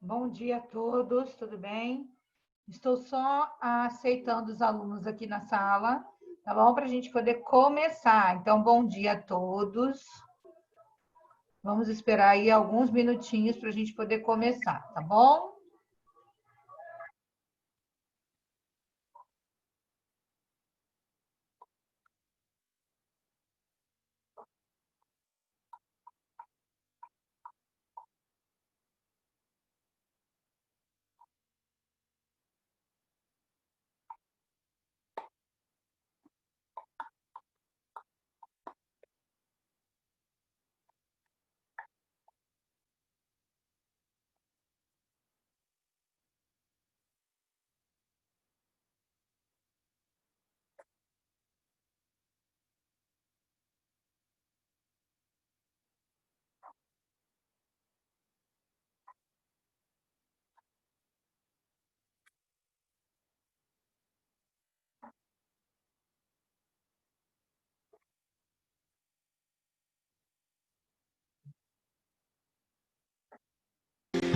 Bom dia a todos, tudo bem? Estou só aceitando os alunos aqui na sala, tá bom? Para a gente poder começar. Então, bom dia a todos. Vamos esperar aí alguns minutinhos para a gente poder começar, tá bom?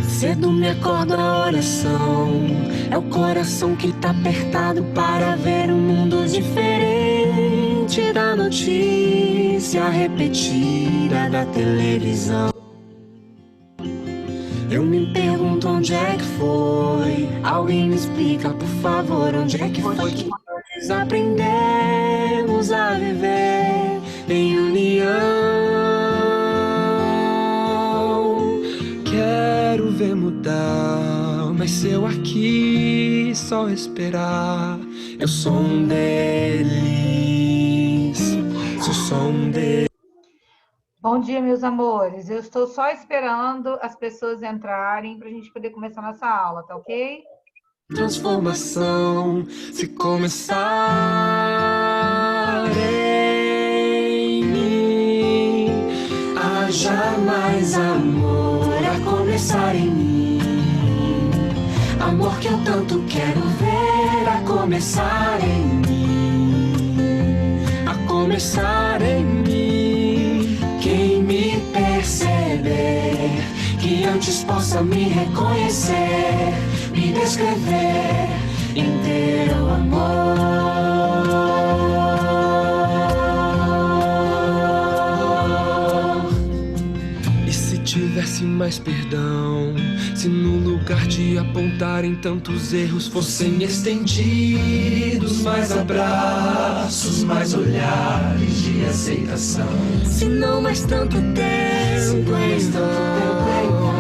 Cedo me acordo a oração. É o coração que tá apertado para ver um mundo diferente da notícia repetida da televisão. Eu me pergunto onde é que foi. Alguém me explica, por favor, onde é que foi que nós aprendemos a viver em união. Quero ver mudar, mas se eu aqui só esperar, eu sou um deles, sou um deles. Bom dia, meus amores. Eu estou só esperando as pessoas entrarem para a gente poder começar nossa aula, tá ok? Transformação se começar em mim, haja mais amor a começar em mim, amor que eu tanto quero ver a começar em mim, a começar em mim. Quem me perceber, que antes possa me reconhecer, me descrever em teu amor. E se tivesse mais perdão, se no lugar de apontarem tantos erros fossem estendidos mais abraços, mais olhares de aceitação, se não mais tanto tempo em vão,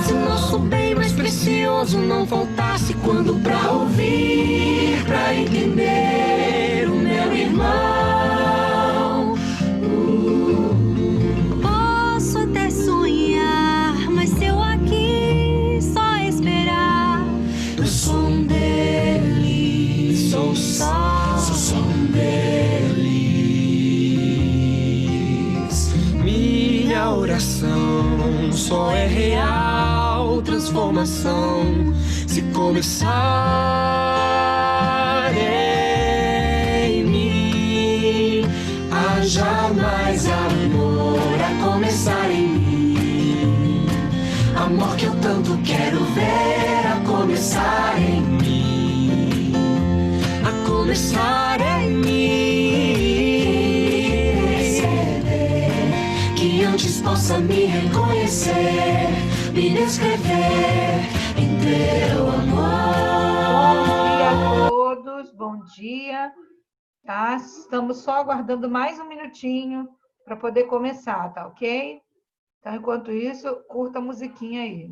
se nosso bem mais precioso não faltasse quando pra ouvir, pra entender o meu irmão. Posso até sonhar, mas se eu aqui só esperar, Eu sou um deles, sou um deles. Minha oração só é real transformação se começar em mim. Haja mais amor a começar em mim, amor que eu tanto quero ver a começar em mim, a começar em mim. Perceber que antes possa me reconhecer, me descrever em teu amor. Bom dia a todos, bom dia. Tá? Estamos só aguardando mais um minutinho para poder começar, tá ok? Então, enquanto isso, curta a musiquinha aí.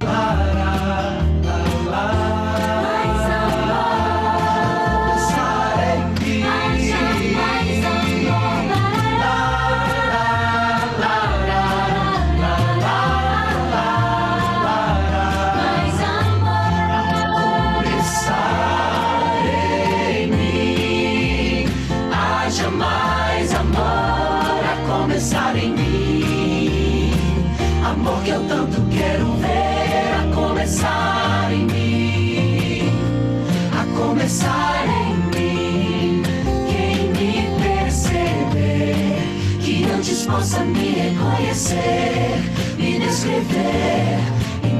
Haja mais amor a começar em mim, amor que eu tanto quero ver a começar em mim, a começar em mim. Quem me perceber, que antes possa me reconhecer, me descrever em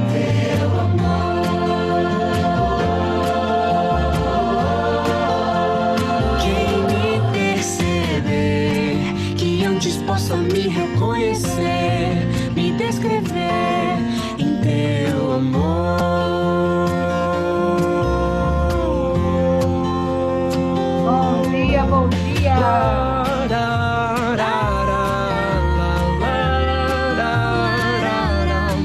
Quem me perceber, que antes possa me reconhecer, me descrever em teu amor. Bom dia, bom dia.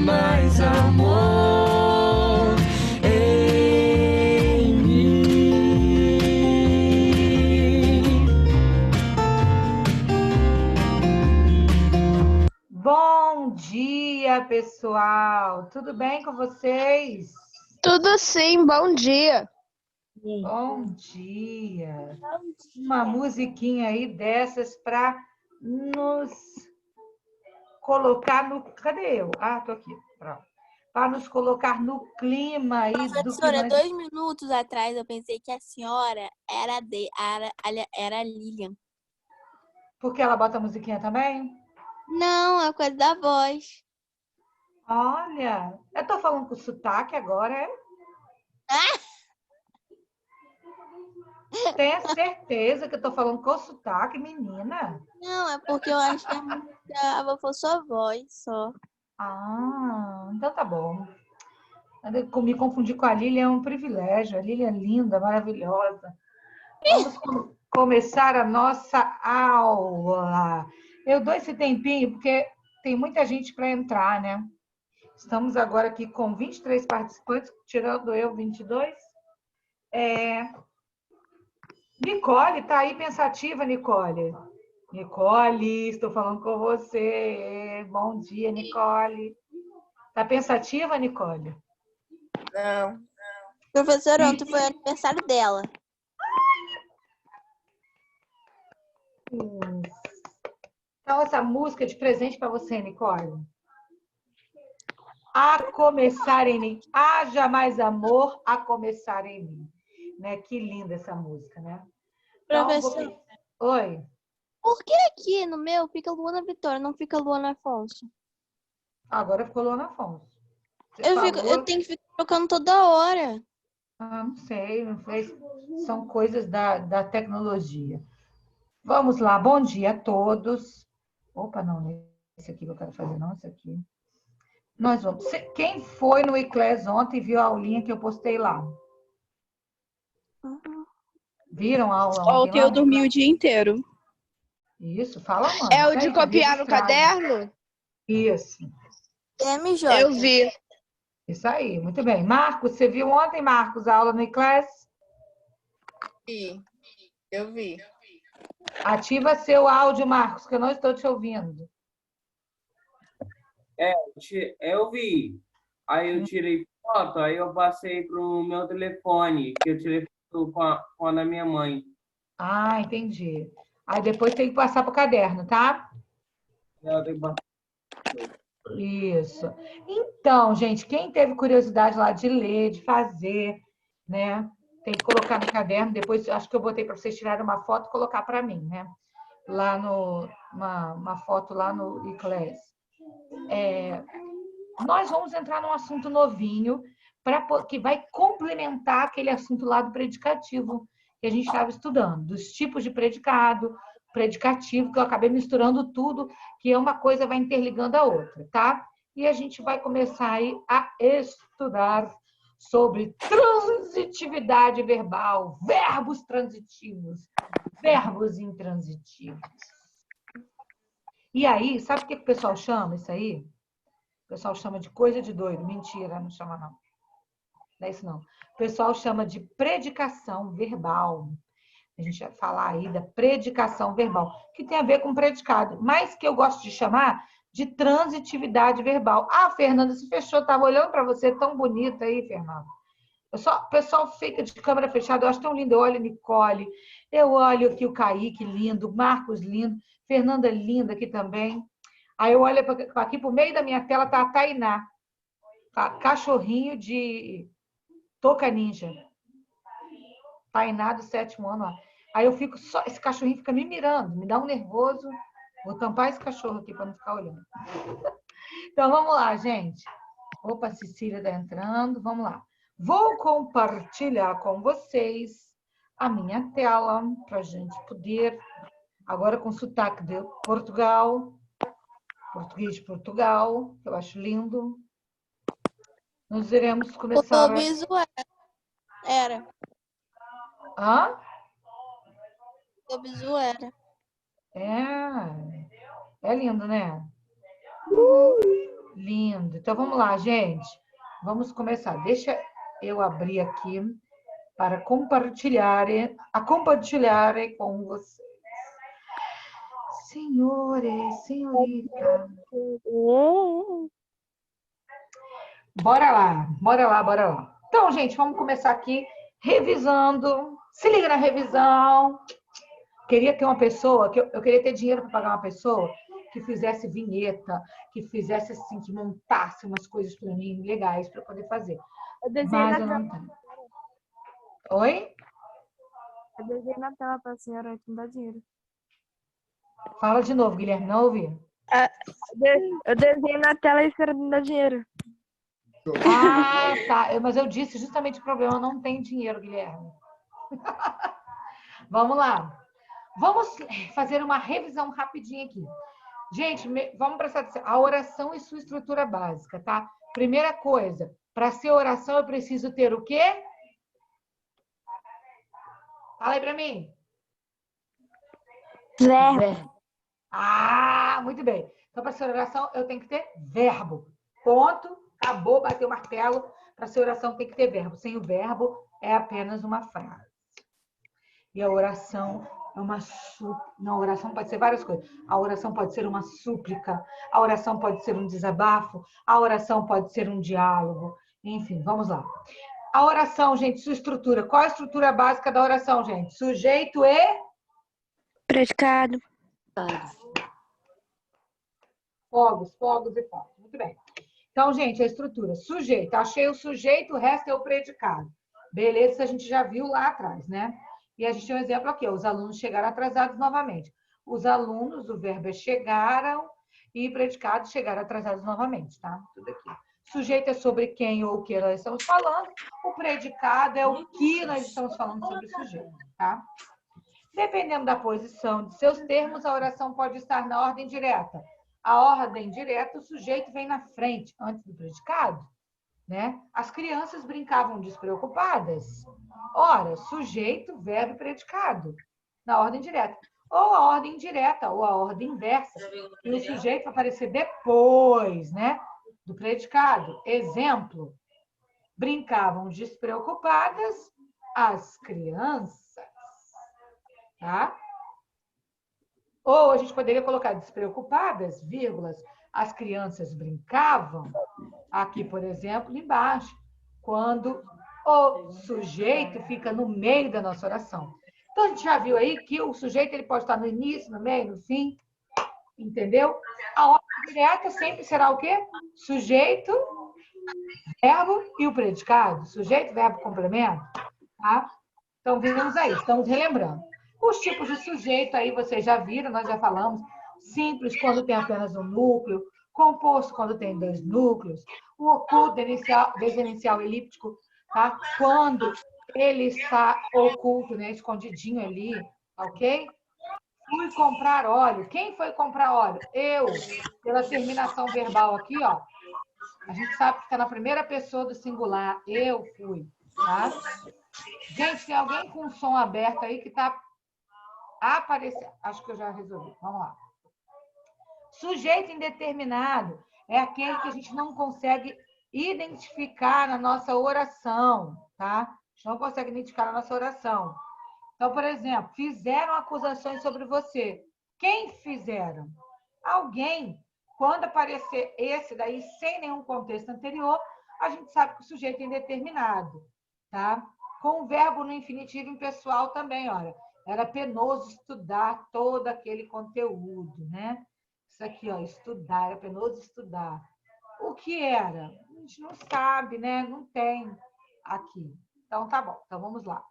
Mais amor em mim. Bom dia, pessoal. Tudo bem com vocês? Tudo sim, bom dia. Bom dia. Uma musiquinha aí dessas para nos colocar no... Cadê eu? Ah, tô aqui. Pronto. Para nos colocar no clima aí do que Professora, nós... 2 minutos atrás eu pensei que a senhora era a Lilian. Porque ela bota a musiquinha também? Não, é coisa da voz. Olha, eu tô falando com sotaque agora, é? Tenha certeza que eu tô falando com sotaque, menina. Não, é porque eu acho que a música foi sua voz só. Ah, então tá bom. Me confundir com a Lília é um privilégio. A Lília é linda, maravilhosa. Vamos começar a nossa aula. Eu dou esse tempinho porque tem muita gente para entrar, né? Estamos agora aqui com 23 participantes, tirando eu, 22. Nicole, tá aí pensativa, Nicole? Nicole, estou falando com você. Bom dia, Nicole. Tá pensativa, Nicole? Não. Professora, ontem foi o aniversário dela. Então, essa música é de presente para você, Nicole. A começar em mim. Haja mais amor a começar em mim. Né? Que linda essa música, né? Então, Professor, Oi. por que aqui no meu fica Luana Vitória, não fica Luana Afonso? Agora ficou Luana Afonso. Você Eu tenho que ficar trocando toda hora. Ah, não sei, não sei. São coisas da tecnologia. Vamos lá, bom dia a todos. Opa, não, esse aqui que eu quero fazer, não, esse aqui. Nós vamos. Quem foi no Eclés ontem e viu a aulinha que eu postei lá? Viram a aula ontem? Ontem eu dormi o dia inteiro. Isso, fala, mano. É o Isso de aí, tá copiar no registrado. caderno? Isso. MJ. Eu vi. Isso aí, muito bem. Marcos, você viu ontem, Marcos, a aula no Eclés? Sim, eu vi. Ativa seu áudio, Marcos, que eu não estou te ouvindo. Eu vi. Aí eu tirei foto, aí eu passei pro meu telefone, que eu tirei foto com a da minha mãe. Ah, entendi. Aí depois tem que passar para o caderno, tá? Eu tenho que passar. Isso. Então, gente, quem teve curiosidade lá de ler, de fazer, né? Tem que colocar no caderno. Depois, acho que eu botei para vocês tirarem uma foto e colocar para mim, né? Lá uma foto lá no Eclés. Nós vamos entrar num assunto novinho que vai complementar aquele assunto lá do predicativo que a gente estava estudando, dos tipos de predicado, predicativo, que eu acabei misturando tudo, que uma coisa vai interligando a outra, tá? E a gente vai começar aí a estudar sobre transitividade verbal, verbos transitivos, verbos intransitivos. E aí, sabe o que o pessoal chama isso aí? O pessoal chama de coisa de doido. Mentira, não chama não. Não é isso não. O pessoal chama de predicação verbal. A gente vai falar aí da predicação verbal, que tem a ver com predicado, mas que eu gosto de chamar de transitividade verbal. Ah, Fernanda, se fechou, estava olhando para você, tão bonita aí, Fernanda. O pessoal fica de câmera fechada, eu acho tão lindo. Eu olho a Nicole, eu olho aqui o Kaique, lindo, Marcos, lindo, Fernanda, linda aqui também. Aí eu olho aqui pro meio da minha tela, tá a Tainá, cachorrinho de Toca Ninja. Tainá do 7º ano. Ó. Aí eu fico só, esse cachorrinho fica me mirando, me dá um nervoso. Vou tampar esse cachorro aqui para não ficar olhando. Então vamos lá, gente. Opa, a Cecília está entrando. Vamos lá. Vou compartilhar com vocês a minha tela para a gente poder, agora com sotaque de Portugal, português de Portugal, que eu acho lindo. Nós iremos começar... O visual era. Hã? O visual era. É lindo, né? Lindo. Então, vamos lá, gente. Vamos começar. Deixa eu abrir aqui para compartilhar com vocês. Senhores, senhorita. Bora lá. Então, gente, vamos começar aqui revisando. Se liga na revisão. Queria ter uma pessoa, eu queria ter dinheiro para pagar uma pessoa que fizesse vinheta, que fizesse assim, que montasse umas coisas para mim legais para poder fazer. Mas eu não tenho. Oi? Eu desenho na tela para a senhora que não dá dinheiro. Fala de novo, Guilherme, não ouvi. Eu desenho na tela e a senhora não dá dinheiro. Ah, tá. Mas eu disse justamente o problema, eu não tenho dinheiro, Guilherme. Vamos lá. Vamos fazer uma revisão rapidinha aqui. Gente, vamos prestar atenção. A oração e sua estrutura básica, tá? Primeira coisa, para ser oração eu preciso ter o quê? Fala aí para mim. Verbo. Ah, muito bem. Então, para ser oração, eu tenho que ter verbo. Ponto. Acabou, bateu o martelo. Para ser oração, tem que ter verbo. Sem o verbo, é apenas uma frase. E a oração é uma súplica. Não, a oração pode ser várias coisas. A oração pode ser uma súplica. A oração pode ser um desabafo. A oração pode ser um diálogo. Enfim, vamos lá. A oração, gente, sua estrutura. Qual a estrutura básica da oração, gente? Sujeito e... Predicado. Fogos e fogos. Muito bem. Então, gente, a estrutura. Sujeito. Achei o sujeito, o resto é o predicado. Beleza, isso a gente já viu lá atrás, né? E a gente tem um exemplo aqui. Os alunos chegaram atrasados novamente. Os alunos, o verbo é chegaram e predicado chegaram atrasados novamente, tá? Tudo aqui. Sujeito é sobre quem ou o que nós estamos falando. O predicado é o que nós estamos falando sobre o sujeito, tá? Dependendo da posição de seus termos, a oração pode estar na ordem direta. A ordem direta, o sujeito vem na frente, antes do predicado, né? As crianças brincavam despreocupadas. Ora, sujeito, verbo e predicado, na ordem direta. Ou a ordem indireta, ou a ordem inversa. E o sujeito vai aparecer depois, né? Do predicado. Exemplo, brincavam despreocupadas as crianças. Tá? Ou a gente poderia colocar despreocupadas, vírgulas, as crianças brincavam, aqui, por exemplo, embaixo, quando o sujeito fica no meio da nossa oração. Então, a gente já viu aí que o sujeito ele pode estar no início, no meio, no fim, entendeu? A ordem direta sempre será o quê? Sujeito, verbo e o predicado. Sujeito, verbo, complemento. Tá? Então, vimos aí, estamos relembrando. Os tipos de sujeito aí vocês já viram, nós já falamos. Simples, quando tem apenas um núcleo. Composto, quando tem 2 núcleos. O oculto, desinicial elíptico, tá? Quando ele está oculto, né? Escondidinho ali, ok? Fui comprar óleo. Quem foi comprar óleo? Eu. Pela terminação verbal aqui, ó. A gente sabe que está na primeira pessoa do singular. Eu fui, tá? Gente, tem alguém com o som aberto aí que está aparecendo? Acho que eu já resolvi. Vamos lá. Sujeito indeterminado é aquele que a gente não consegue identificar na nossa oração, tá? A gente não consegue identificar na nossa oração. Então, por exemplo, fizeram acusações sobre você. Quem fizeram? Alguém. Quando aparecer esse daí, sem nenhum contexto anterior, a gente sabe que o sujeito é indeterminado, tá? Com o verbo no infinitivo impessoal também, olha. Era penoso estudar todo aquele conteúdo, né? Isso aqui, ó, estudar, era penoso estudar. O que era? A gente não sabe, né? Não tem aqui. Então, tá bom. Então, vamos lá.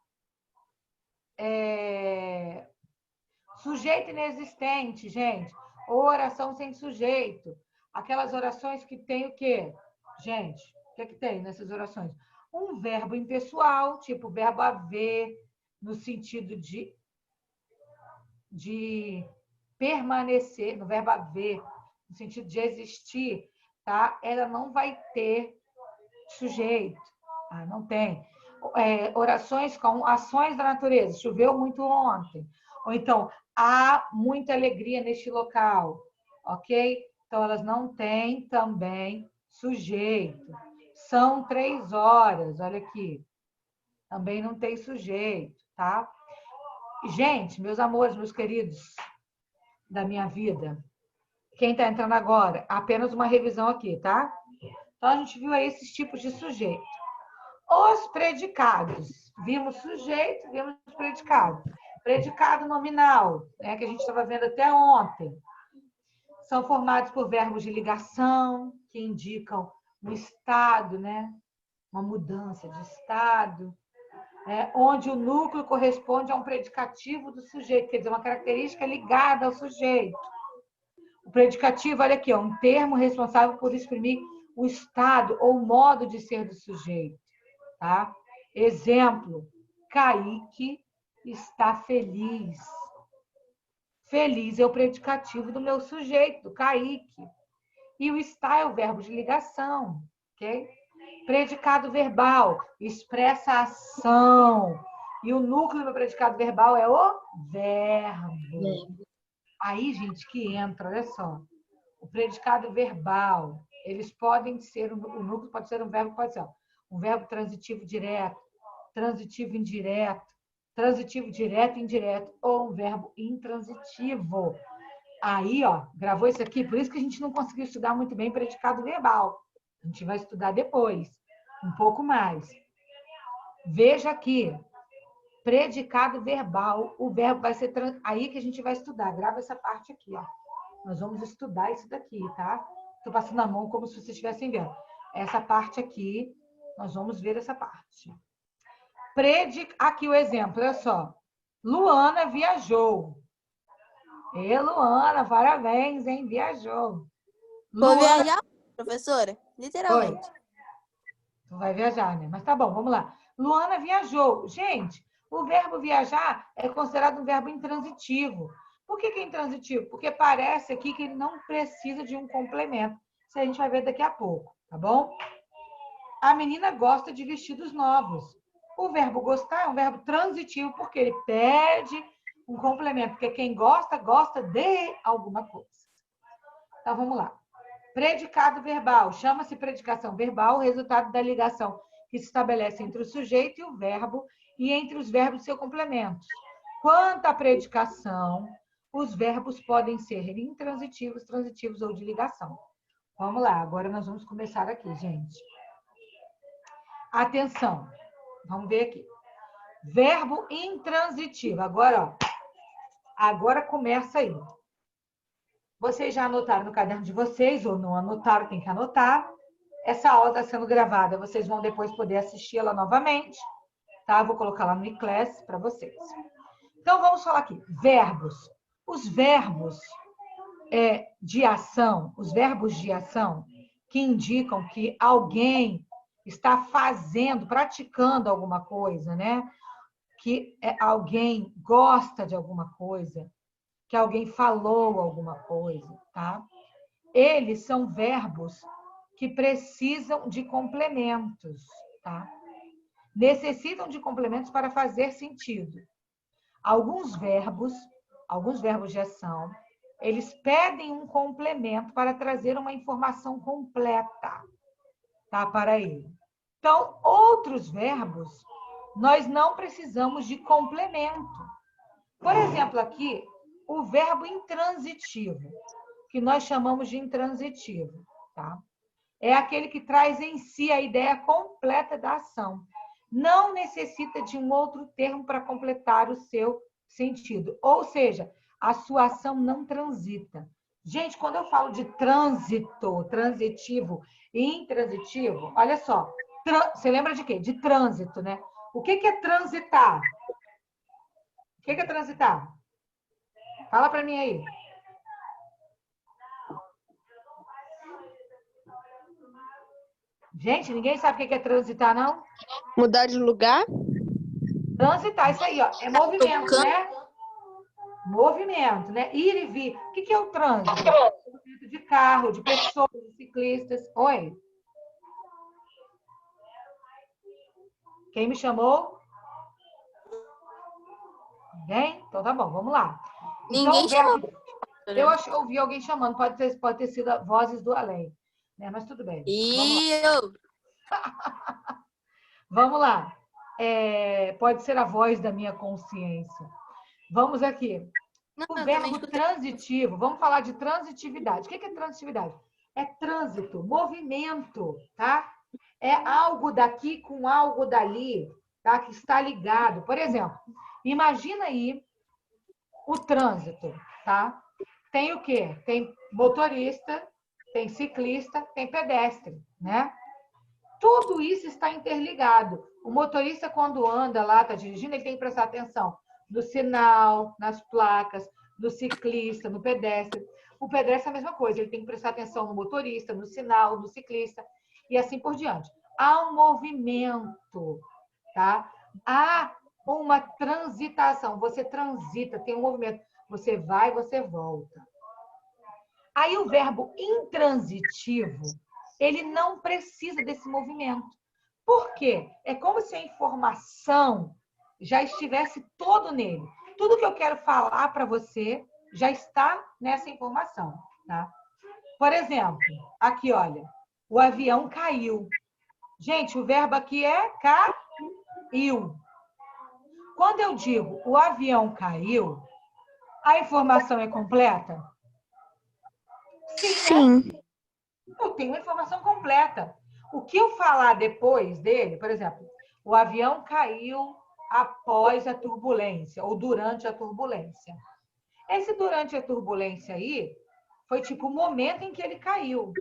Sujeito inexistente, gente. Oração sem sujeito. Aquelas orações que tem o quê? Gente, o que é que tem nessas orações? Um verbo impessoal, tipo o verbo haver, no sentido de permanecer, no verbo haver, no sentido de existir, tá? Ela não vai ter sujeito. Ah, não tem. Orações com ações da natureza. Choveu muito ontem. Ou então, há muita alegria neste local. Ok? Então, elas não têm também sujeito. São 3 horas. Olha aqui. Também não tem sujeito, tá? Gente, meus amores, meus queridos da minha vida, quem está entrando agora, apenas uma revisão aqui, tá? Então, a gente viu aí esses tipos de sujeito. Os predicados. Vimos sujeito, vimos predicado. Predicado nominal, né, que a gente estava vendo até ontem. São formados por verbos de ligação, que indicam um estado, né? Uma mudança de estado, onde o núcleo corresponde a um predicativo do sujeito, quer dizer, uma característica ligada ao sujeito. O predicativo, olha aqui, é um termo responsável por exprimir o estado ou modo de ser do sujeito. Tá? Exemplo, Kaique está feliz. Feliz é o predicativo do meu sujeito, do Kaique. E o está é o verbo de ligação, ok? Predicado verbal, expressa a ação. E o núcleo do predicado verbal é o verbo. Aí, gente, que entra, olha só. O predicado verbal, eles podem ser, o núcleo pode ser um verbo, pode ser um verbo transitivo direto, transitivo indireto, transitivo direto e indireto, ou um verbo intransitivo. Aí, ó, gravou isso aqui, por isso que a gente não conseguiu estudar muito bem predicado verbal. A gente vai estudar depois, um pouco mais. Veja aqui, predicado verbal, o verbo vai ser... Aí que a gente vai estudar, grava essa parte aqui, ó. Nós vamos estudar isso daqui, tá? Estou passando a mão como se vocês estivessem vendo. Essa parte aqui, nós vamos ver essa parte. Aqui o exemplo, olha só. Luana viajou. Luana, parabéns, hein? Viajou. Vou Luana... viajar, professora? Literalmente. Oi. Tu vai viajar, né? Mas tá bom, vamos lá. Luana viajou. Gente, o verbo viajar é considerado um verbo intransitivo. Por que é intransitivo? Porque parece aqui que ele não precisa de um complemento. Isso a gente vai ver daqui a pouco, tá bom? A menina gosta de vestidos novos. O verbo gostar é um verbo transitivo porque ele pede um complemento. Porque quem gosta, gosta de alguma coisa. Então, vamos lá. Predicado verbal. Chama-se predicação verbal o resultado da ligação que se estabelece entre o sujeito e o verbo e entre os verbos e seus complementos. Quanto à predicação, os verbos podem ser intransitivos, transitivos ou de ligação. Vamos lá, agora nós vamos começar aqui, gente. Atenção, vamos ver aqui. Verbo intransitivo. Agora, ó, agora começa aí. Vocês já anotaram no caderno de vocês, ou não anotaram, tem que anotar. Essa aula está sendo gravada, vocês vão depois poder assistir ela novamente, tá? Vou colocar lá no iClass para vocês. Então, vamos falar aqui. Verbos. Os verbos de ação, os verbos de ação que indicam que alguém está fazendo, praticando alguma coisa, né? Que alguém gosta de alguma coisa, que alguém falou alguma coisa, tá? Eles são verbos que precisam de complementos, tá? Necessitam de complementos para fazer sentido. Alguns verbos de ação, eles pedem um complemento para trazer uma informação completa, tá, para ele. Então, outros verbos, nós não precisamos de complemento. Por exemplo, aqui, o verbo intransitivo, que nós chamamos de intransitivo, tá? É aquele que traz em si a ideia completa da ação. Não necessita de um outro termo para completar o seu sentido. Ou seja, a sua ação não transita. Gente, quando eu falo de trânsito, transitivo e intransitivo, olha só. Você lembra de quê? De trânsito, né? O que é transitar? O que é transitar? Fala para mim aí. Gente, ninguém sabe o que é transitar, não? Mudar de lugar? Transitar, isso aí, ó. É movimento, né? Movimento, né? Ir e vir. O que é o trânsito? Movimento de carro, de pessoas, de ciclistas. Oi? Quem me chamou? Ninguém? Então tá bom, vamos lá. Então, Ninguém o verbo... Eu acho que eu ouvi alguém chamando, pode ter sido vozes do além, né? Mas tudo bem. Vamos lá. Pode ser a voz da minha consciência. Vamos aqui. O verbo transitivo, vamos falar de transitividade. O que é transitividade? É trânsito, movimento, tá? É algo daqui com algo dali, tá? Que está ligado. Por exemplo, imagina aí o trânsito, tá? Tem o quê? Tem motorista, tem ciclista, tem pedestre, né? Tudo isso está interligado. O motorista, quando anda lá, está dirigindo, ele tem que prestar atenção no sinal, nas placas, no ciclista, no pedestre. O pedestre é a mesma coisa, ele tem que prestar atenção no motorista, no sinal, no ciclista e assim por diante. Há um movimento, tá? Há uma transitação. Você transita, tem um movimento. Você vai, você volta. Aí o verbo intransitivo, ele não precisa desse movimento. Por quê? É como se a informação já estivesse todo nele. Tudo que eu quero falar para você já está nessa informação, tá? Por exemplo, aqui, olha, o avião caiu. Gente, o verbo aqui é caiu. Quando eu digo o avião caiu, a informação é completa? Sim. Né? Eu tenho a informação completa. O que eu falar depois dele, por exemplo, o avião caiu após a turbulência ou durante a turbulência. Esse durante a turbulência aí foi tipo o momento em que ele caiu,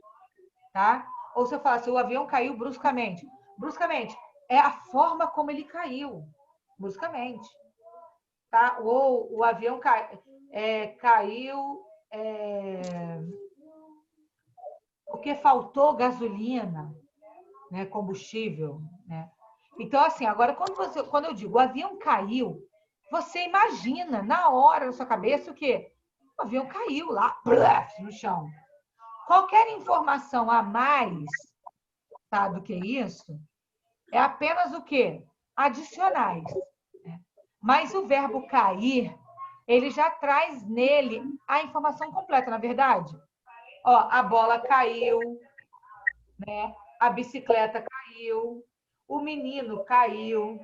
tá? Ou se eu falar assim, o avião caiu bruscamente. Bruscamente é a forma como ele caiu, bruscamente, tá? Ou o avião caiu porque faltou gasolina, né? Combustível, né? Então, assim, agora, quando eu digo o avião caiu, você imagina na hora, na sua cabeça, o quê? O avião caiu lá, no chão. Qualquer informação a mais, tá, do que isso, é apenas o quê? Adicionais. Né? Mas o verbo cair, ele já traz nele a informação completa, na verdade. Ó, a bola caiu, né? A bicicleta caiu, o menino caiu,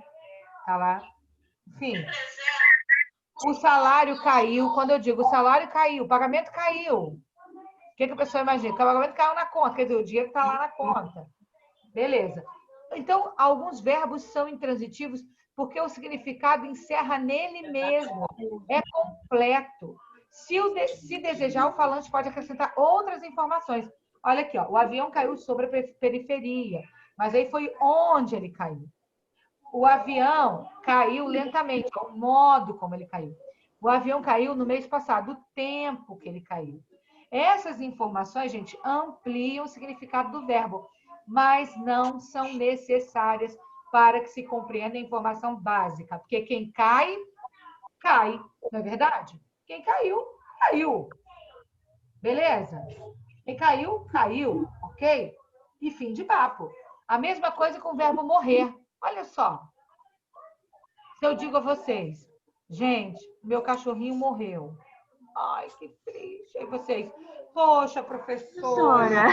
tá lá. Enfim, o salário caiu. Quando eu digo o salário caiu, o pagamento caiu. O que a pessoa imagina? Que o pagamento caiu na conta, quer dizer, o dinheiro está lá na conta. Beleza. Então, alguns verbos são intransitivos porque o significado encerra nele mesmo. É completo. Se desejar, o falante pode acrescentar outras informações. Olha aqui, ó, o avião caiu sobre a periferia, mas aí foi onde ele caiu. O avião caiu lentamente, o modo como ele caiu. O avião caiu no mês passado, o tempo que ele caiu. Essas informações, gente, ampliam o significado do verbo, mas não são necessárias para que se compreenda a informação básica. Porque quem cai, cai, não é verdade? Quem caiu, caiu. Beleza? Quem caiu, caiu, ok? E fim de papo. A mesma coisa com o verbo morrer. Olha só. Se eu digo a vocês, gente, meu cachorrinho morreu. Ai, que triste. Aí vocês, poxa, professora.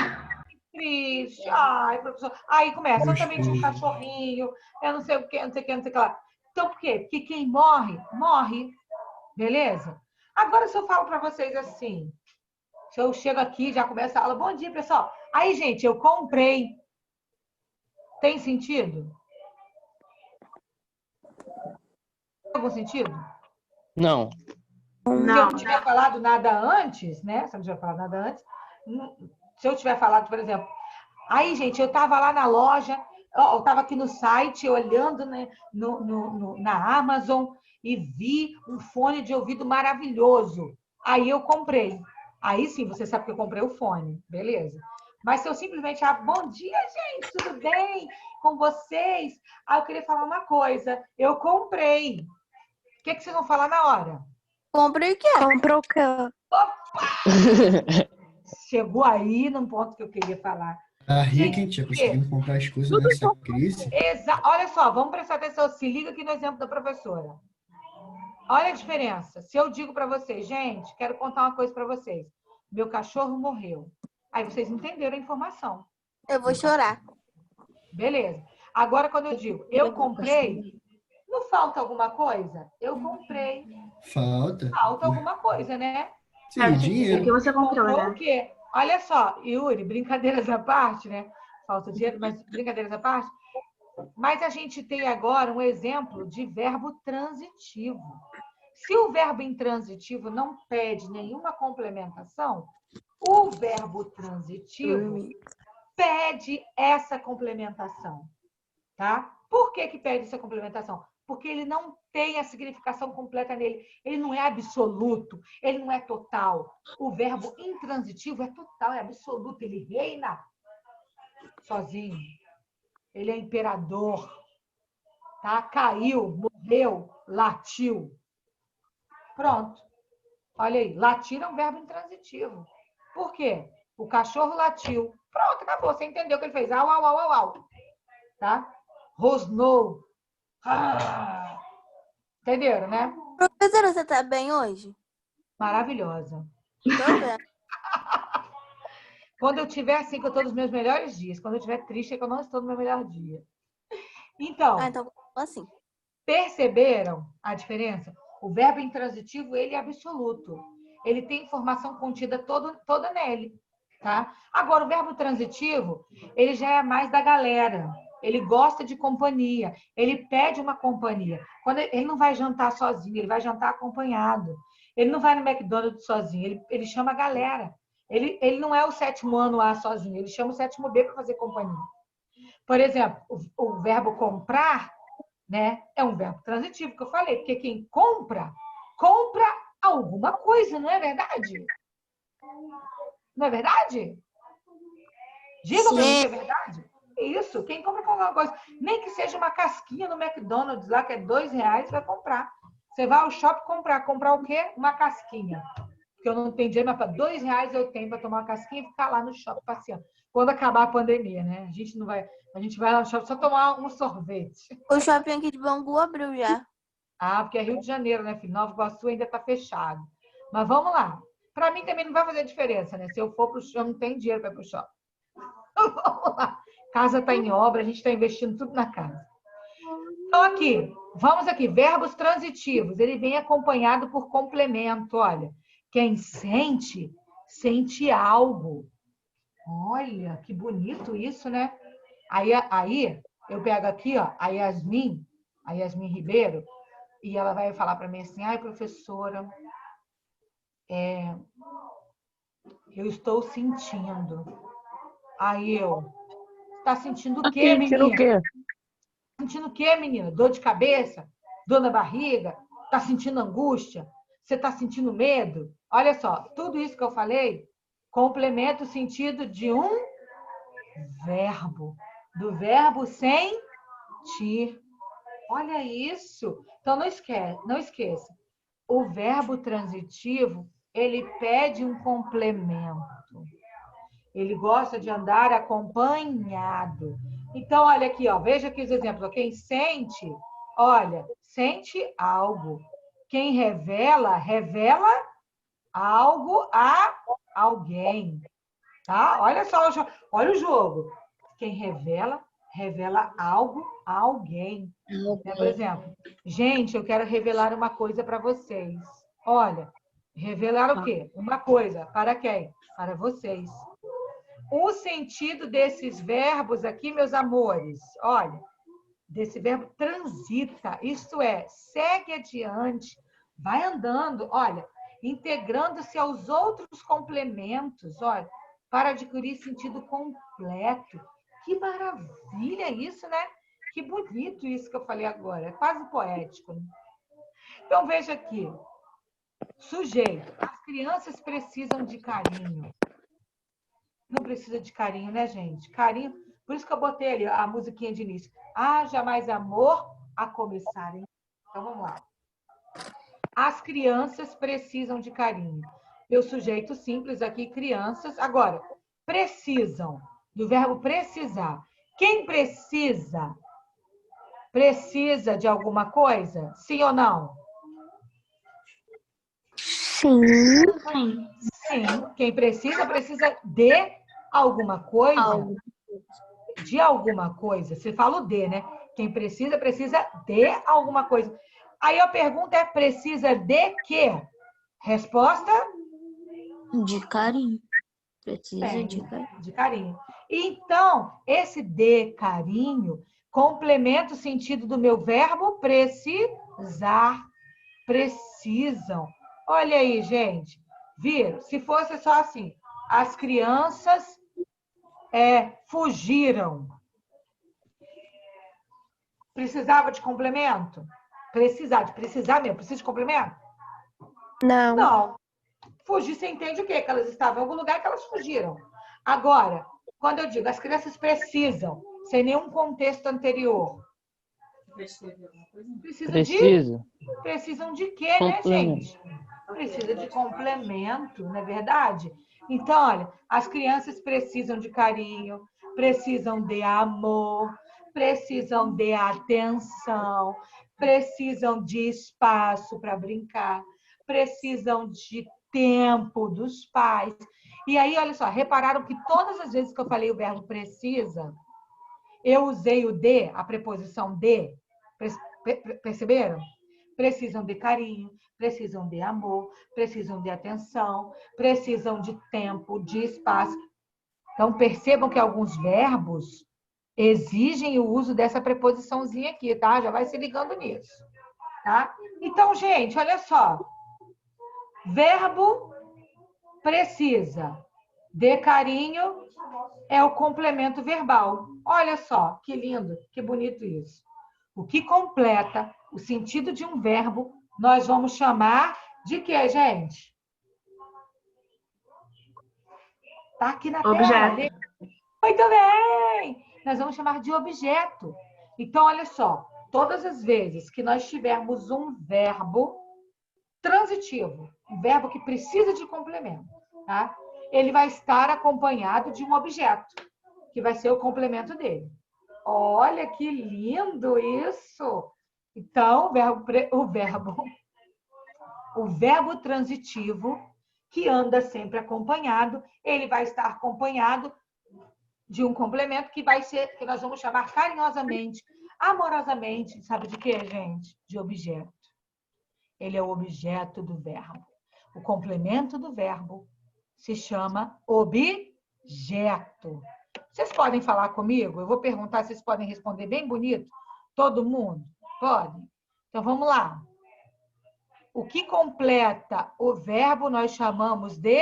Que triste. Ai, professor. Aí começa, eu também tinha um cachorrinho, eu não sei o que, não sei o que, não sei o que lá. Então, por quê? Porque quem morre, morre. Beleza? Agora, se eu falo para vocês assim, se eu chego aqui, já começa a aula, bom dia, pessoal. Aí, gente, eu comprei. Tem sentido? Tem algum sentido? Não. Se eu não tiver falado nada antes, né? Se eu não tiver falado nada antes, se eu tiver falado, por exemplo, aí, gente, eu estava lá na loja, eu estava aqui no site, olhando, né, na Amazon e vi um fone de ouvido maravilhoso. Aí eu comprei. Aí sim, você sabe que eu comprei o fone, beleza. Mas se eu simplesmente, bom dia, gente, tudo bem com vocês? Eu queria falar uma coisa. Eu comprei. O que vocês vão falar na hora? Comprei o quê? Comprou o quê? Chegou aí num ponto que eu queria falar. A rica, hein, tia, conseguindo comprar as coisas nessa crise. Olha só, vamos prestar atenção. Se liga aqui no exemplo da professora. Olha a diferença. Se eu digo para vocês, gente, quero contar uma coisa para vocês. Meu cachorro morreu. Aí vocês entenderam a informação. Eu vou chorar. Beleza. Agora, quando eu digo, eu comprei, não falta alguma coisa? Eu comprei. Falta. Falta alguma coisa, né? Sim, dinheiro. que você comprou, Comprou né? o quê? Olha só, Yuri, brincadeiras à parte, né? Falta dinheiro, mas brincadeiras à parte. Mas a gente tem agora um exemplo de verbo transitivo. Se o verbo intransitivo não pede nenhuma complementação, o verbo transitivo pede essa complementação, tá? Por que pede essa complementação? Porque ele não tem a significação completa nele. Ele não é absoluto, ele não é total. O verbo intransitivo é total, é absoluto. Ele reina sozinho. Ele é imperador, tá? Caiu, morreu, latiu. Pronto. Olha aí, latir é um verbo intransitivo. Por quê? O cachorro latiu. Pronto, acabou. Você entendeu o que ele fez? Au, au, au, au, au. Tá? Rosnou. Ah. Entenderam, né? Professora, você tá bem hoje? Maravilhosa. Tô bem. Quando eu estiver assim, que eu estou nos meus melhores dias. Quando eu estiver triste, é que eu não estou no meu melhor dia. Então, Então assim. perceberam a diferença? O verbo intransitivo, ele é absoluto. Ele tem informação contida toda nele, tá? Agora, o verbo transitivo, ele já é mais da galera. Ele gosta de companhia. Ele pede uma companhia. Ele não vai jantar sozinho, ele vai jantar acompanhado. Ele não vai no McDonald's sozinho, ele chama a galera. Ele não é o 7º ano A sozinho, ele chama o 7º B para fazer companhia. Por exemplo, o verbo comprar, né, é um verbo transitivo que eu falei, porque quem compra alguma coisa, não é verdade? Não é verdade? Digam para mim que é verdade. Isso, quem compra alguma coisa, nem que seja uma casquinha no McDonald's lá, que é R$2, vai comprar. Você vai ao shopping comprar o quê? Uma casquinha. Porque eu não tenho dinheiro, mas para R$2 eu tenho para tomar uma casquinha e ficar lá no shopping passeando. Quando acabar a pandemia, né? A gente vai lá no shopping só tomar um sorvete. O shopping aqui de Bangu abriu já. Porque é Rio de Janeiro, né, filho? Nova Iguaçu ainda está fechado. Mas vamos lá. Para mim também não vai fazer diferença, né? Se eu for para o shopping, eu não tenho dinheiro para ir para o shopping. Vamos lá. Casa está em obra, a gente está investindo tudo na casa. Então, vamos aqui. Verbos transitivos. Ele vem acompanhado por complemento. Olha, quem sente, sente algo. Olha, que bonito isso, né? Aí eu pego aqui, ó, a Yasmin Ribeiro, e ela vai falar para mim assim, professora, eu estou sentindo. Aí tá sentindo o quê, menina? Sentindo o quê? Sentindo o quê, menina? Dor de cabeça? Dor na barriga? Tá sentindo angústia? Você tá sentindo medo? Olha só, tudo isso que eu falei complementa o sentido de um verbo. Do verbo sentir. Olha isso. Então, não esqueça. O verbo transitivo, ele pede um complemento. Ele gosta de andar acompanhado. Então, olha aqui, ó, veja aqui os exemplos. Quem sente, olha, sente algo. Quem revela algo a alguém. Tá? Olha só, olha o jogo. Quem revela algo a alguém. Por exemplo, gente, eu quero revelar uma coisa para vocês. Olha, revelar o quê? Uma coisa. Para quem? Para vocês. O sentido desses verbos aqui, meus amores, olha, desse verbo transita, isto é, segue adiante, vai andando, olha, integrando-se aos outros complementos, olha, para adquirir sentido completo. Que maravilha isso, né? Que bonito isso que eu falei agora, é quase poético. Né? Então, veja aqui, sujeito, as crianças precisam de carinho. Não precisa de carinho, né, gente? Carinho. Por isso que eu botei ali a musiquinha de início. Haja mais amor a começar, hein? Então, vamos lá. As crianças precisam de carinho. Meu sujeito simples aqui, crianças. Agora, precisam, do verbo precisar. Quem precisa? Precisa de alguma coisa? Sim ou não? Sim. Sim. Quem precisa, precisa de alguma coisa. De alguma coisa. Você fala o de, né? Quem precisa, precisa de alguma coisa. Aí a pergunta é, precisa de quê? Resposta? De carinho. Precisa Tem, de carinho. de carinho. Então, esse de carinho complementa o sentido do meu verbo precisar. Precisam. Olha aí, gente. Viram? Se fosse só assim, as crianças fugiram. Precisava de complemento? Precisar mesmo. Precisa de complemento? Não. Não. Fugir, você entende o quê? Que elas estavam em algum lugar que elas fugiram. Agora, quando eu digo as crianças precisam, sem nenhum contexto anterior. Precisam de quê, né, gente? Precisa de complemento, não é verdade? Então, olha, as crianças precisam de carinho, precisam de amor, precisam de atenção, precisam de espaço para brincar, precisam de tempo dos pais. E aí, olha só, repararam que todas as vezes que eu falei o verbo precisa, eu usei o de, a preposição de, perceberam? Precisam de carinho, precisam de amor, precisam de atenção, precisam de tempo, de espaço. Então, percebam que alguns verbos exigem o uso dessa preposiçãozinha aqui, tá? Já vai se ligando nisso, tá? Então, gente, olha só. Verbo precisa de carinho é o complemento verbal. Olha só, que lindo, que bonito isso. O que completa o sentido de um verbo, nós vamos chamar de quê, gente? Tá aqui na tela. Objeto. Muito bem! Nós vamos chamar de objeto. Então, olha só, todas as vezes que nós tivermos um verbo transitivo, um verbo que precisa de complemento, tá? Ele vai estar acompanhado de um objeto, que vai ser o complemento dele. Olha que lindo isso! Então, o verbo transitivo, que anda sempre acompanhado, ele vai estar acompanhado de um complemento que vai ser, que nós vamos chamar carinhosamente, amorosamente, sabe de quê, gente? De objeto. Ele é o objeto do verbo. O complemento do verbo se chama objeto. Vocês podem falar comigo? Eu vou perguntar, vocês podem responder bem bonito? Todo mundo? Podem? Então, vamos lá. O que completa o verbo nós chamamos de...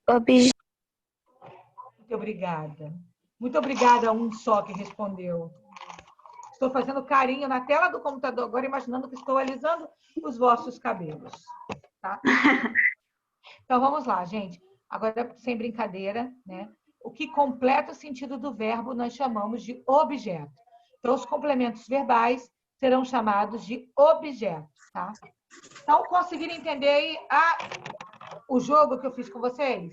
Objeto. Muito obrigada. Muito obrigada a um só que respondeu. Estou fazendo carinho na tela do computador agora, imaginando que estou alisando os vossos cabelos. Tá? Então, vamos lá, gente. Agora, sem brincadeira, né? O que completa o sentido do verbo nós chamamos de objeto. Então, os complementos verbais serão chamados de objetos, tá? Então, conseguiram entender aí o jogo que eu fiz com vocês?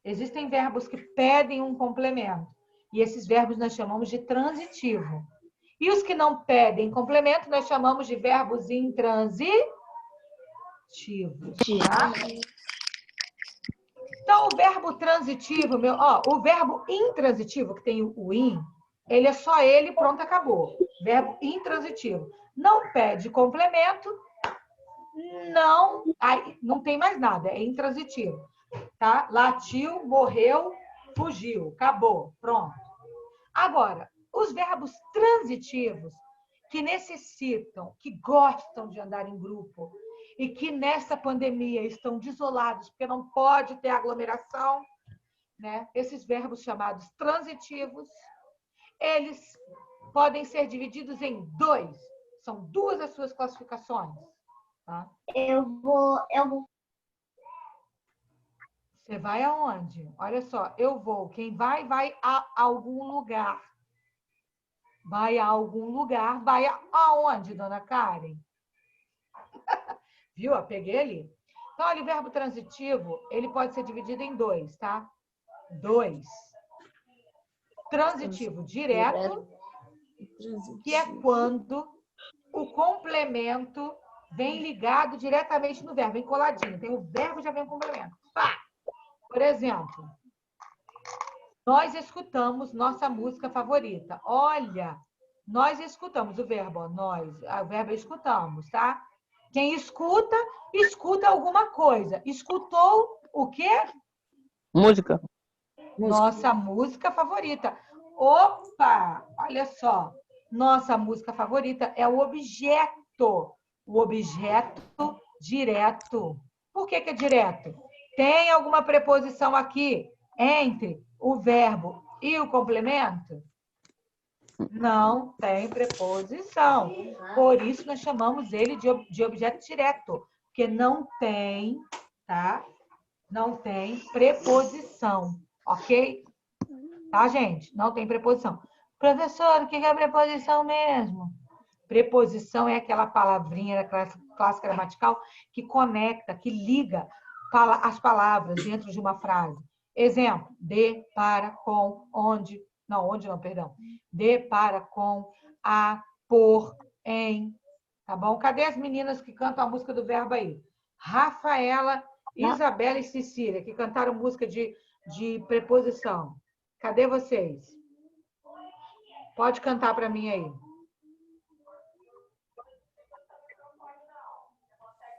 Existem verbos que pedem um complemento. E esses verbos nós chamamos de transitivo. E os que não pedem complemento, nós chamamos de verbos intransitivos. Tá? Então, o verbo transitivo, o verbo intransitivo, que tem o in, ele é só ele, pronto, acabou. Verbo intransitivo. Não pede complemento, não tem mais nada, é intransitivo. Tá? Latiu, morreu, fugiu, acabou, pronto. Agora, os verbos transitivos, que necessitam, que gostam de andar em grupo e que nessa pandemia estão desolados porque não pode ter aglomeração, né? Esses verbos chamados transitivos, eles podem ser divididos em dois. São duas as suas classificações. Tá? Você vai aonde? Olha só, eu vou. Quem vai, vai a algum lugar. Vai a algum lugar. Vai aonde, dona Karen? Viu? Eu peguei ali. Então, olha, o verbo transitivo, ele pode ser dividido em dois, tá? Dois. Transitivo direto, que é quando o complemento vem ligado diretamente no verbo, vem coladinho. Tem o verbo, já vem o complemento. Pá! Por exemplo, nós escutamos nossa música favorita. Olha, nós escutamos o verbo, ó, nós. O verbo é escutamos, tá? Quem escuta, escuta alguma coisa. Escutou o quê? Música. Nossa música favorita. Opa! Olha só. Nossa música favorita é o objeto. O objeto direto. Por que que é direto? Tem alguma preposição aqui entre o verbo e o complemento? Não tem preposição. Por isso, nós chamamos ele de objeto direto. Porque não tem, tá? Não tem preposição. Ok? Tá, gente? Não tem preposição. Professor, o que é preposição mesmo? Preposição é aquela palavrinha da classe gramatical que conecta, que liga as palavras dentro de uma frase. Exemplo, de, para, com, onde. Não, onde não, perdão. De, para, com, a, por, em. Tá bom? Cadê as meninas que cantam a música do verbo aí? Rafaela, Isabela e Cecília, que cantaram música de preposição. Cadê vocês? Pode cantar para mim aí.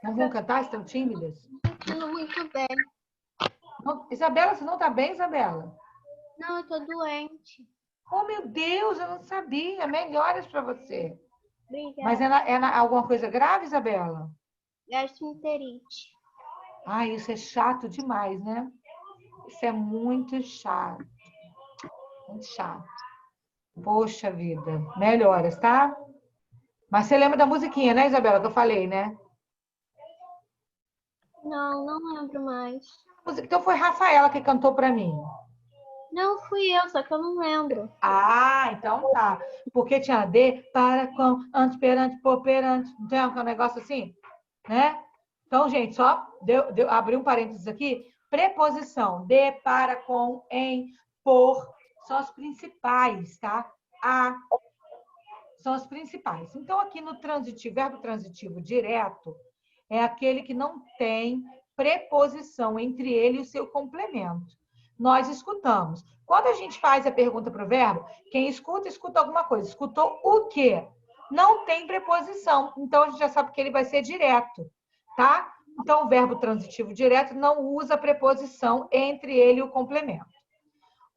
Não vão cantar? Estão tímidas? Não, muito bem. Não, Isabela, você não está bem, Isabela? Não, eu tô doente. Oh, meu Deus, eu não sabia. Melhoras para você. Obrigada. Mas é alguma coisa grave, Isabela? Gastroenterite. Ah, isso é chato demais, né? Isso é muito chato. Muito chato. Poxa vida. Melhoras, tá? Mas você lembra da musiquinha, né, Isabela, que eu falei, né? Não, não lembro mais. Então foi Rafaela que cantou para mim. Não fui eu, só que eu não lembro. Ah, então tá. Porque tinha de, para, com, antes, perante, por, perante. Não tem um negócio assim? Né? Então, gente, só abri um parênteses aqui. Preposição. De, para, com, em, por. São as principais, tá? A. São as principais. Então, aqui no transitivo, verbo transitivo direto, é aquele que não tem preposição entre ele e o seu complemento. Nós escutamos. Quando a gente faz a pergunta para o verbo, quem escuta, escuta alguma coisa. Escutou o quê? Não tem preposição. Então, a gente já sabe que ele vai ser direto, tá? Então, o verbo transitivo direto não usa preposição entre ele e o complemento.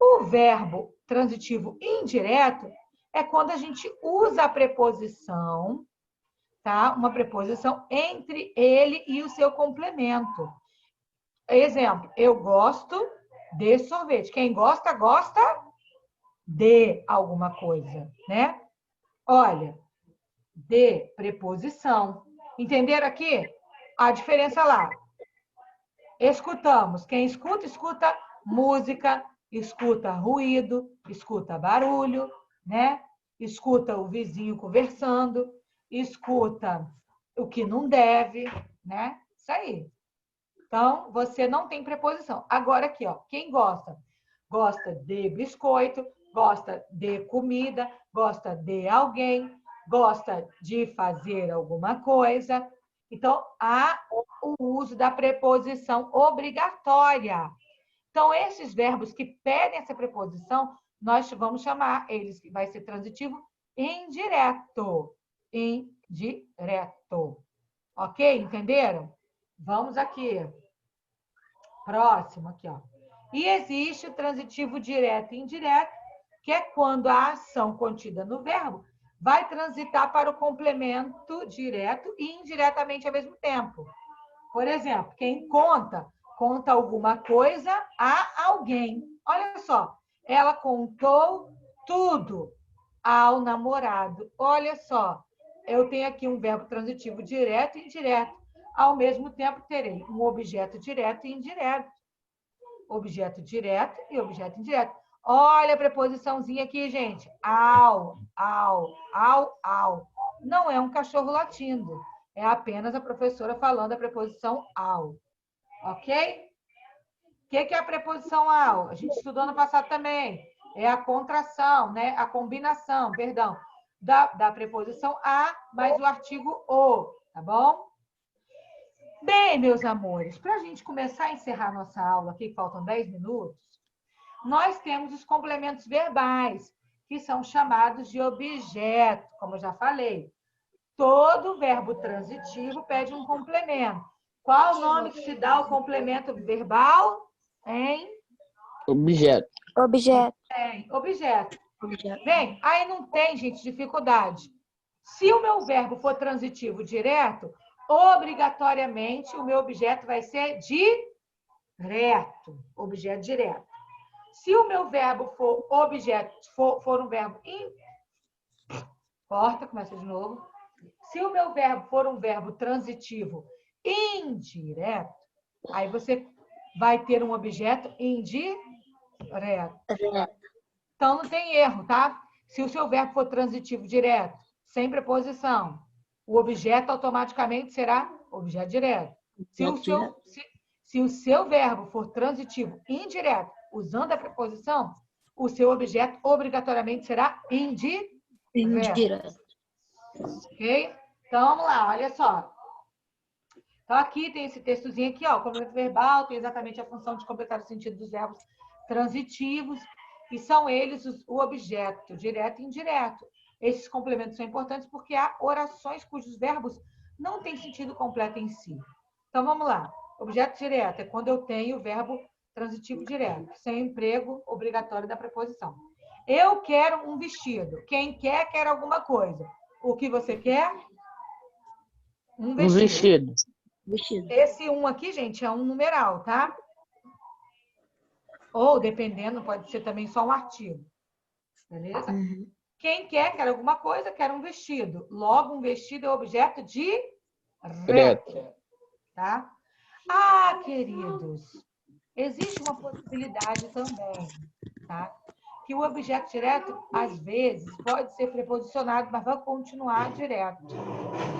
O verbo transitivo indireto é quando a gente usa a preposição, tá? Uma preposição entre ele e o seu complemento. Exemplo, eu gosto de sorvete. Quem gosta, gosta de alguma coisa, né? Olha, de preposição. Entenderam aqui? A diferença lá. Escutamos. Quem escuta, escuta música, escuta ruído, escuta barulho, né? Escuta o vizinho conversando, escuta o que não deve, né? Isso aí. Então, você não tem preposição. Agora aqui, ó, quem gosta? Gosta de biscoito, gosta de comida, gosta de alguém, gosta de fazer alguma coisa. Então, há o uso da preposição obrigatória. Então, esses verbos que pedem essa preposição, nós vamos chamar eles, que vai ser transitivo indireto. Indireto. Ok? Entenderam? Vamos aqui. Próximo aqui, ó. E existe o transitivo direto e indireto, que é quando a ação contida no verbo vai transitar para o complemento direto e indiretamente ao mesmo tempo. Por exemplo, quem conta alguma coisa a alguém. Olha só, ela contou tudo ao namorado. Olha só, eu tenho aqui um verbo transitivo direto e indireto. Ao mesmo tempo, terei um objeto direto e indireto. objeto direto e objeto indireto. Olha a preposiçãozinha aqui, gente. Ao. Não é um cachorro latindo. É apenas a professora falando a preposição ao. Ok? O que é a preposição ao? A gente estudou no passado também. É a contração, né? A combinação, perdão, da preposição a mais o artigo o, tá bom? Bem, meus amores, para a gente começar a encerrar nossa aula aqui, que faltam 10 minutos, nós temos os complementos verbais, que são chamados de objeto, como eu já falei. Todo verbo transitivo pede um complemento. Qual o nome que se dá ao complemento verbal? Em? Objeto. Objeto. Objeto. Bem, aí não tem, gente, dificuldade. Se o meu verbo for transitivo direto, obrigatoriamente o meu objeto vai ser direto. Objeto direto. Se o meu verbo for objeto, for um verbo corta, começa de novo. Se o meu verbo for um verbo transitivo indireto, aí você vai ter um objeto indireto. Então não tem erro, tá? Se o seu verbo for transitivo direto, sem preposição, o objeto automaticamente será objeto direto. Se o seu verbo for transitivo indireto, usando a preposição, o seu objeto obrigatoriamente será indireto. Ok? Então, vamos lá, olha só. Então, aqui tem esse textozinho aqui, ó. O complemento verbal tem exatamente a função de completar o sentido dos verbos transitivos, e são eles o objeto direto e indireto. Esses complementos são importantes porque há orações cujos verbos não têm sentido completo em si. Então, vamos lá. Objeto direto é quando eu tenho o verbo transitivo direto, sem emprego obrigatório da preposição. Eu quero um vestido. Quem quer alguma coisa. O que você quer? Um vestido. Esse um aqui, gente, é um numeral, tá? Ou, dependendo, pode ser também só um artigo. Beleza? Quem quer alguma coisa, quer um vestido. Logo, um vestido é objeto direto. Tá? Ah, queridos, existe uma possibilidade também, tá? Que o objeto direto, às vezes, pode ser preposicionado, mas vai continuar direto.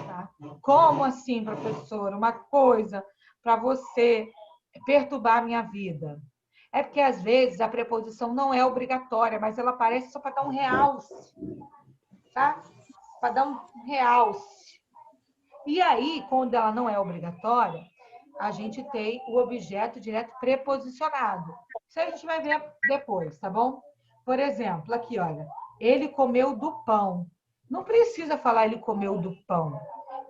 Tá? Como assim, professora? Uma coisa para você perturbar a minha vida. É porque, às vezes, a preposição não é obrigatória, mas ela aparece só para dar um realce. Tá? Para dar um realce. E aí, quando ela não é obrigatória, a gente tem o objeto direto preposicionado. Isso a gente vai ver depois, tá bom? Por exemplo, aqui, olha. Ele comeu do pão. Não precisa falar ele comeu do pão,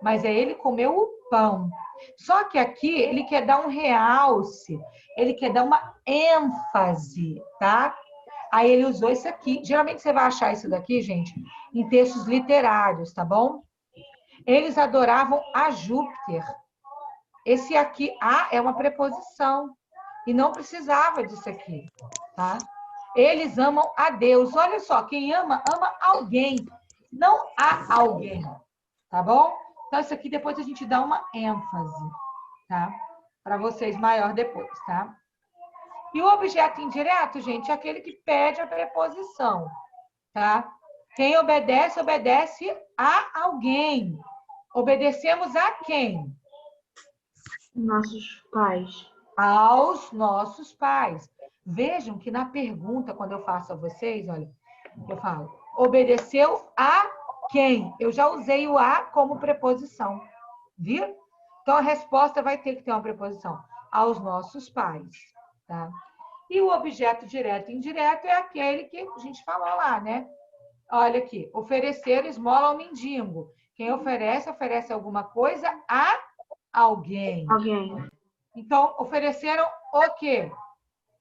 mas é ele comeu o pão. Só que aqui ele quer dar um realce, ele quer dar uma ênfase, tá? Aí ele usou isso aqui. Geralmente você vai achar isso daqui, gente, em textos literários, tá bom? Eles adoravam a Júpiter. Esse aqui, a, é uma preposição. E não precisava disso aqui, tá? Eles amam a Deus. Olha só, quem ama, ama alguém. Não há alguém, tá bom? Então, isso aqui depois a gente dá uma ênfase, tá? Para vocês maior depois, tá? E o objeto indireto, gente, é aquele que pede a preposição, tá? Quem obedece, obedece a alguém. Obedecemos a quem? Nossos pais. Aos nossos pais. Vejam que na pergunta, quando eu faço a vocês, olha, eu falo, obedeceu a quem? Eu já usei o a como preposição, viu? Então, a resposta vai ter que ter uma preposição. Aos nossos pais, tá? E o objeto direto e indireto é aquele que a gente falou lá, né? Olha aqui, oferecer esmola ao mendigo. Quem oferece, oferece alguma coisa a alguém. Então, ofereceram o quê?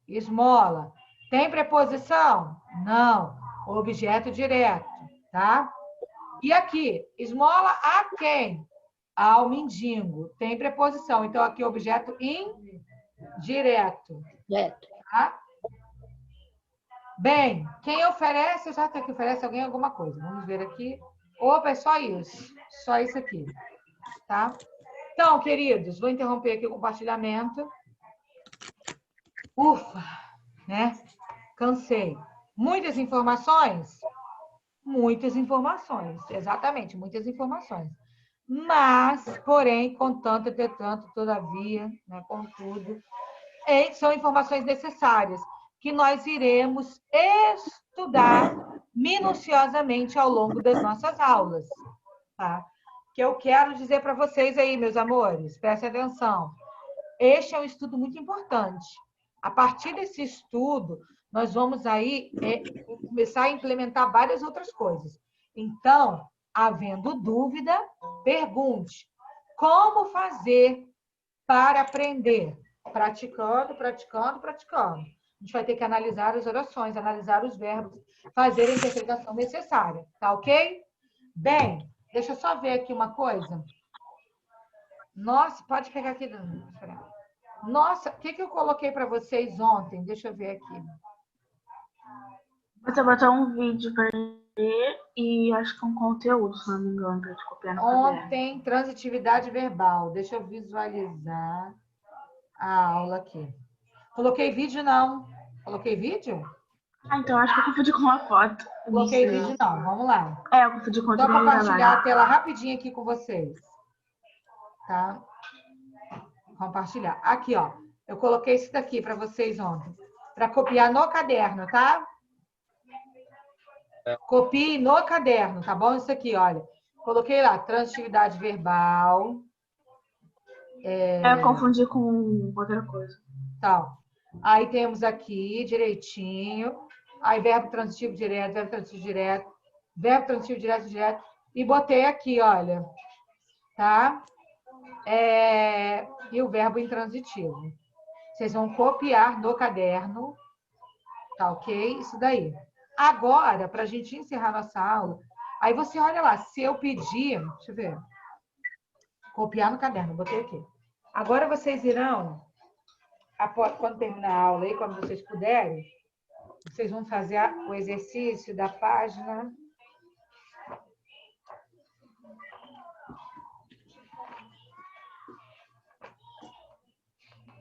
Esmola. Tem preposição? Não. Objeto direto, tá? E aqui, esmola a quem? Ao mendigo. Tem preposição. Então, aqui, objeto indireto. Tá? Bem, quem oferece, já tem que oferece alguém alguma coisa. Vamos ver aqui. Opa, é só isso. Só isso aqui. Tá? Então, queridos, vou interromper aqui o compartilhamento. Ufa, né? Cansei. Muitas informações? Muitas informações, exatamente, muitas informações. Mas, porém, contanto, entretanto, todavia, né, contudo, são informações necessárias que nós iremos estudar minuciosamente ao longo das nossas aulas, tá? Que eu quero dizer para vocês aí, meus amores, prestem atenção. Este é um estudo muito importante. A partir desse estudo, nós vamos aí começar a implementar várias outras coisas. Então, havendo dúvida, pergunte. Como fazer para aprender? Praticando, praticando, praticando. A gente vai ter que analisar as orações, analisar os verbos, fazer a interpretação necessária. Tá ok? Bem, deixa eu só ver aqui uma coisa. Nossa, pode pegar aqui. Nossa, o que eu coloquei para vocês ontem? Deixa eu ver aqui. Você botou um vídeo para ler e acho que um conteúdo, se não me engano, para te copiar no caderno. Ontem, transitividade verbal. Deixa eu visualizar a aula aqui. Coloquei vídeo, não. Coloquei vídeo? Ah, então acho que eu confundi com uma foto. Coloquei vídeo, não. Vamos lá. É, eu confundi com Só outra. compartilhar a tela rapidinho aqui com vocês. Tá? Compartilhar. Aqui, ó. Eu coloquei isso daqui para vocês ontem. Para copiar no caderno, tá? Copie no caderno, tá bom? Isso aqui, olha. Coloquei lá, transitividade verbal. Eu confundi com outra coisa. Tal. Aí temos aqui, direitinho. Aí verbo transitivo direto, verbo transitivo direto, verbo transitivo direto, direto. E botei aqui, olha. Tá? E o verbo intransitivo. Vocês vão copiar no caderno. Tá ok? Isso daí. Agora, para a gente encerrar nossa aula, aí você olha lá, se eu pedir, deixa eu ver, copiar no caderno, botei aqui. Agora vocês irão, quando terminar a aula aí, quando vocês puderem, vocês vão fazer o exercício da página.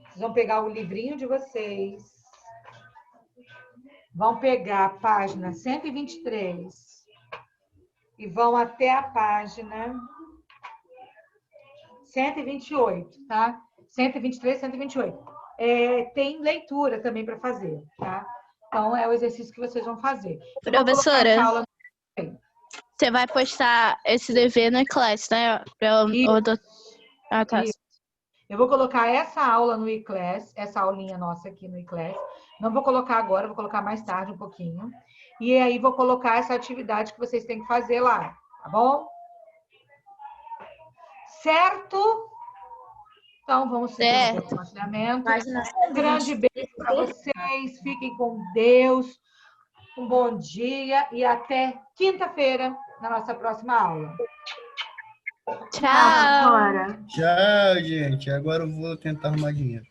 Vocês vão pegar o livrinho de vocês. Vão pegar a página 123 e vão até a página 128, tá? 123, 128. Tem leitura também para fazer, tá? Então, é o exercício que vocês vão fazer. Professora, você vai postar esse dever no e-class, né? Ah, tá. Isso. Eu vou colocar essa aula no e-class, essa aulinha nossa aqui no e-class. Não vou colocar agora, vou colocar mais tarde um pouquinho. E aí vou colocar essa atividade que vocês têm que fazer lá, tá bom? Certo? Então, vamos seguir o compartilhamento. Um grande beijo para vocês. Fiquem com Deus. Um bom dia e até quinta-feira na nossa próxima aula. Tchau. Tchau, gente. Agora eu vou tentar arrumar dinheiro.